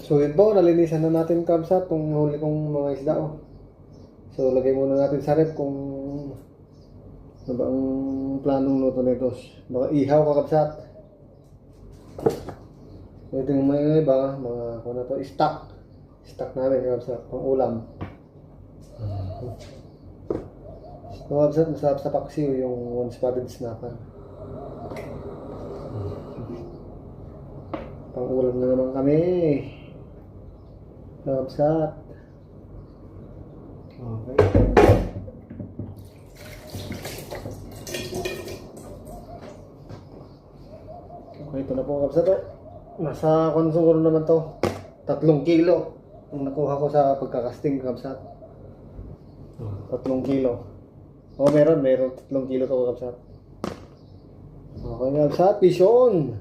So yun po, nalinisan na natin kabsat itong huli kong mga isda oh. So lagay muna natin sa rep kung ano ba ang planong luto nito. Baka ihaw kakabsat. So ito yung mga iba, mga kung na to, stock. Stock namin kakabsat, pang ulam. So kakabsat, masarap sa paksiw yung one-spotted snapper. Pang ulam na naman kami. Kakabsat. Okay. Okay, ito na po kakabsat oh. Nasa konsumero naman to. 3 kilo. Ang nakuha ko sa pagkakasting kakabsat. 3 kilo. Oh, meron 3 kilo to kakabsat. Okay kakabsat, vision.